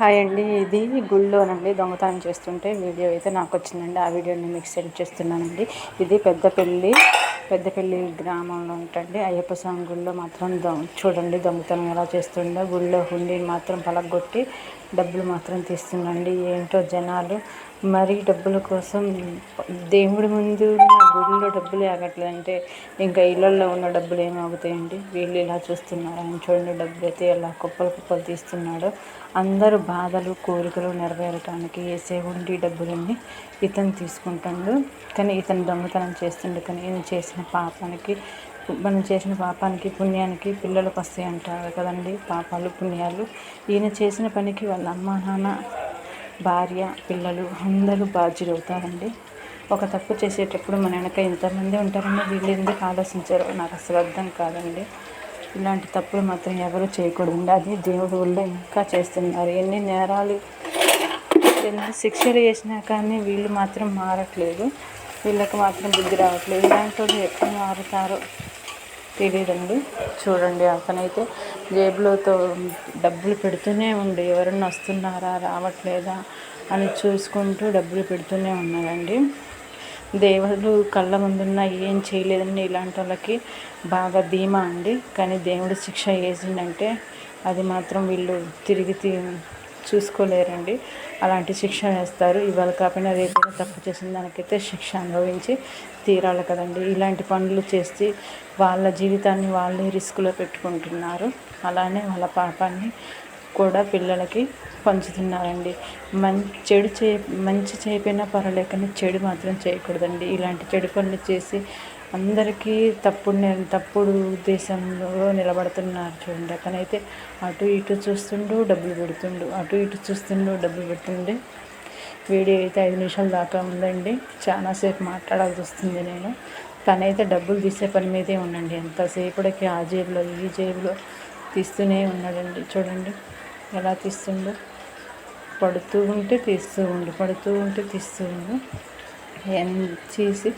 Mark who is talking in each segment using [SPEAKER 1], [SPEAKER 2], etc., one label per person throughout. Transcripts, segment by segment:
[SPEAKER 1] Hi అండి. ఇది గుళ్ళోనండి దొంగతనం చేస్తుంటే వీడియో అయితే నాకు వచ్చిందండి. ఆ వీడియోని మీకు సెండ్ చేస్తున్నానండి. ఇది పెద్దపల్లి గ్రామంలో ఉంటుంది. అయ్యప్ప స్వామి గుళ్ళో మాత్రం చూడండి దొంగతనం ఎలా చేస్తుండో. గుళ్ళో హుండీని మాత్రం పలగొట్టి డబ్బులు మాత్రం తీస్తుండండి. ఏంటో జనాలు మరీ డబ్బుల కోసం దేవుడి ముందు ఉన్న గుడిలో డబ్బులు ఆగట్లేదంటే ఇంకా ఇళ్ళల్లో ఉన్న డబ్బులు ఏమవుతాయండి. వీళ్ళు ఇలా చూస్తున్నారు. ఆయన చూడండి డబ్బులు అయితే ఎలా కుప్పలు తీస్తున్నాడు. అందరూ బాధలు కోరికలు నెరవేరటానికి వేసే ఉండి డబ్బులన్నీ ఇతను తీసుకుంటాడు. కానీ ఇతను దొంగతనం చేస్తుండే. కానీ మనం చేసిన పాపానికి పుణ్యానికి పిల్లలకు వస్తాయి అంటారు కదండి. పాపాలు పుణ్యాలు ఈయన చేసిన పనికి వాళ్ళ అమ్మ నాన్న భార్య పిల్లలు అందరూ బాధ్యులు అవుతారండి. ఒక తప్పు చేసేటప్పుడు మన వెనక ఇంతమంది ఉంటారని వీళ్ళు ఎందుకు ఆలోచించారో నాకు అసలు అర్థం కాదండి. ఇలాంటి తప్పులు మాత్రం ఎవరు చేయకూడదండి. అది దేవుడి వల్ల ఇంకా చేస్తున్నారు. ఎన్ని నేరాలు ఎన్ని శిక్షలు వేసినా కానీ వీళ్ళు మాత్రం మారట్లేదు. వీళ్ళకి మాత్రం బుద్ధి రావట్లేదు. ఇలాంటి వాళ్ళు ఎప్పుడు మారుతారో తెలియదండి. చూడండి అతనైతే జేబులోతో డబ్బులు పెడుతూనే ఉండి ఎవరన్నా వస్తున్నారా రావట్లేదా అని చూసుకుంటూ డబ్బులు పెడుతూనే ఉన్నారండి. దేవుడు కళ్ళ ముందున్న ఏం చేయలేదండి. ఇలాంటి వాళ్ళకి బాగా ధీమా అండి. కానీ దేవుడు శిక్ష వేసిందంటే అది మాత్రం వీళ్ళు తిరిగి చూసుకోలేరండి. అలాంటి శిక్ష వేస్తారు. ఇవాళ కాకపోయినా రేపైనా తప్పు చేసిన దానికైతే శిక్ష అనుభవించి తీరాలి కదండి. ఇలాంటి పనులు చేసి వాళ్ళ జీవితాన్ని వాళ్ళే రిస్క్లో పెట్టుకుంటున్నారు. అలానే వాళ్ళ పాపాన్ని కూడా పిల్లలకి పంచుతున్నారండి. మంచి చేయకపోయినా పర్వాలేదు కానీ చెడు మాత్రం చేయకూడదండి. ఇలాంటి చెడు పనులు చేసి అందరికీ తప్పుడు ఉద్దేశంలో నిలబడుతున్నారు. చూడండి అతనైతే అటు ఇటు చూస్తుండు డబ్బులు పెడుతుండే. వీడియో అయితే 5 నిమిషాల దాకా ఉందండి. చాలాసేపు మాట్లాడాల్సి వస్తుంది నేను. తనైతే డబ్బులు తీసే పని మీదే ఉండండి. ఎంతసేపటికి ఆ జేబులో ఈ జేబులో తీస్తూనే ఉన్నాడండి. చూడండి ఎలా తీస్తుండో. పడుతూ ఉంటే తీస్తూ ఉండు చేసి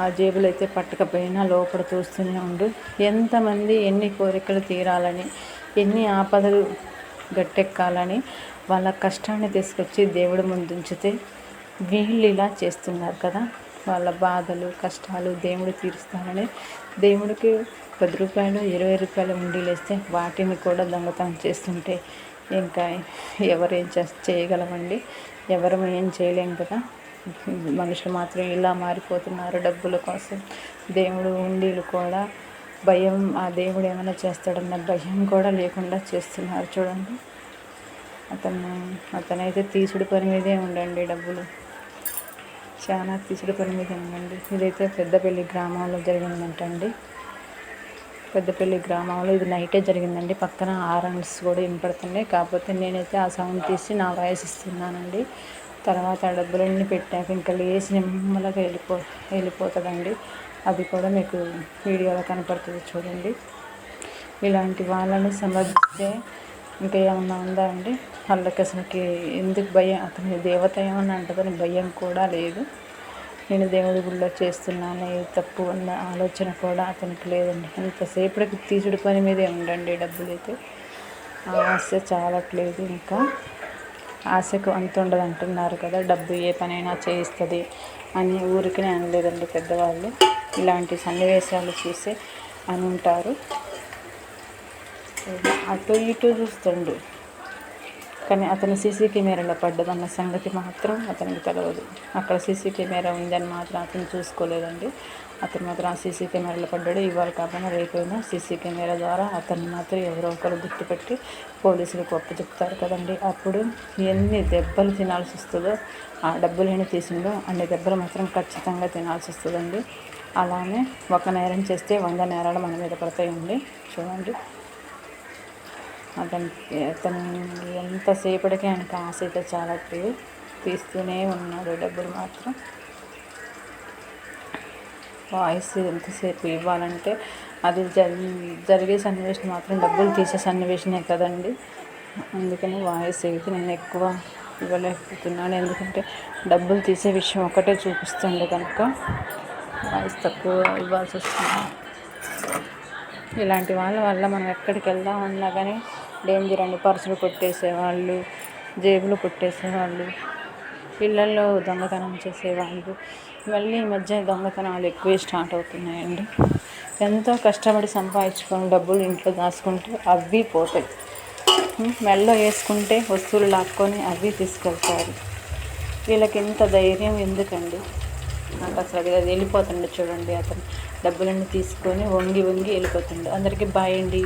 [SPEAKER 1] ఆ జేబులో అయితే పట్టకపోయినా లోపల చూస్తూనే ఉండు. ఎంతమంది ఎన్ని కోరికలు తీరాలని ఎన్ని ఆపదలు గట్టెక్కాలని వాళ్ళ కష్టాన్ని తీసుకొచ్చి దేవుడి ముందు ఉంచితే వీళ్ళు ఇలా చేస్తున్నారు కదా. వాళ్ళ బాధలు కష్టాలు దేవుడు తీరుస్తానని దేవుడికి 10 రూపాయలు 20 రూపాయలు ఉండీలేస్తే వాటిని కూడా దొంగతనం చేస్తుంటే ఇంకా ఎవరేం చేయగలమండి. ఎవరు ఏం చేయలేం కదా. మనుషులు మాత్రం ఇలా మారిపోతున్నారు డబ్బుల కోసం. దేవుడు ఉండీలు కూడా భయం, ఆ దేవుడు ఏమైనా చేస్తాడన్న భయం కూడా లేకుండా చేస్తున్నారు. చూడండి అతనైతే తీసుడు పని మీదే ఉండండి. డబ్బులు చాలా తీసుడు పని మీదే ఉండండి. ఇదైతే పెద్దపల్లి గ్రామంలో జరిగిందంటండి. పెద్దపల్లి గ్రామంలో ఇది నైటే జరిగిందండి. పక్కన హారన్స్ కూడా వినపడుతున్నాయి. కాకపోతే నేనైతే ఆ సౌండ్ తీసి నా వాయిస్ ఇస్తున్నానండి. తర్వాత ఆ డబ్బులన్నీ పెట్టాక ఇంకా లేచి నిమ్మలగా వెళ్ళిపోతుందండి. అది కూడా మీకు వీడియోలో కనపడుతుంది చూడండి. ఇలాంటి వాళ్ళని సమర్థిస్తే ఇంకా ఏమన్నా ఉందా అండి. వాళ్ళకి అసలుకి ఎందుకు భయం? అతని దేవత ఏమన్నా అంటుందని భయం కూడా లేదు. నేను దేవుడి గుళ్ళో చేస్తున్నాను ఏ తప్పు అన్న ఆలోచన కూడా అతనికి లేదండి. ఎంతసేపటికి తీసుడు పని మీదే ఉండండి. డబ్బులు అయితే ఆశ చాలట్లేదు. ఇంకా ఆశకు అంత ఉండదు అంటున్నారు కదా. డబ్బు ఏ పనైనా చేయిస్తుంది అని ఊరికనే అనలేదండి పెద్దవాళ్ళు. ఇలాంటి సన్నివేశాలు చూసి అని ఉంటారు. అటు ఇటు చూస్తుండు కానీ అతను సీసీ కెమెరాలో పడ్డదన్న సంగతి మాత్రం అతనికి తెలియదు. అక్కడ సీసీ కెమెరా ఉందని మాత్రం అతను చూసుకోలేదండి. అతను మాత్రం ఆ సీసీ కెమెరాలో పడ్డాడు. ఇవాళ కాకుండా రేపైనా సీసీ కెమెరా ద్వారా అతన్ని మాత్రం ఎవరో ఒకరు గుర్తుపెట్టి పోలీసులకు చెప్తారు కదండి. అప్పుడు ఎన్ని దెబ్బలు తినాల్సి వస్తుందో, ఆ డబ్బులు ఎన్ని తీసిందో అన్ని దెబ్బలు మాత్రం ఖచ్చితంగా తినాల్సి వస్తుందండి. అలానే ఒక నేరం చేస్తే 100 నేరాలు మన మీద పడతాయండి. చూడండి అతను ఎంతసేపటికి ఆయనకు ఆశ అయితే చాలా తీస్తూనే ఉన్నాడు. డబ్బులు మాత్రం వాయిస్ ఎంతసేపు ఇవ్వాలంటే అది జరిగే సన్నివేశం మాత్రం డబ్బులు తీసే సన్నివేశమే కదండి. అందుకని వాయిస్ అయితే నేను ఎక్కువ ఇవ్వలేకపోతున్నాను. ఎందుకంటే డబ్బులు తీసే విషయం ఒకటే చూపిస్తుంది కనుక వాయిస్ తక్కువ ఇవ్వాల్సి వస్తుంది. ఇలాంటి వాళ్ళ వల్ల మనం ఎక్కడికి వెళ్దామన్నా కానీ డేంజర్ అండి. పర్సులు కొట్టేసేవాళ్ళు, జేబులు కొట్టేసేవాళ్ళు, ఇళ్ళల్లో దొంగతనం చేసేవాళ్ళు. మళ్ళీ ఈ మధ్య దొంగతనాలు ఎక్కువే స్టార్ట్ అవుతున్నాయండి. ఎంతో కష్టపడి సంపాదించుకొని డబ్బులు ఇంట్లో దాచుకుంటే అవి పోతాయి. మెడలో వేసుకుంటే వస్తువులు లాక్కొని అవి తీసుకెళ్తారు. వీళ్ళకి ఇంత ధైర్యం ఎందుకండి? నాకు అసలు అది వెళ్ళిపోతుండే చూడండి, అతను డబ్బులన్నీ తీసుకొని వంగి వంగి వెళ్ళిపోతుండే. అందరికీ బాయ్ అండి.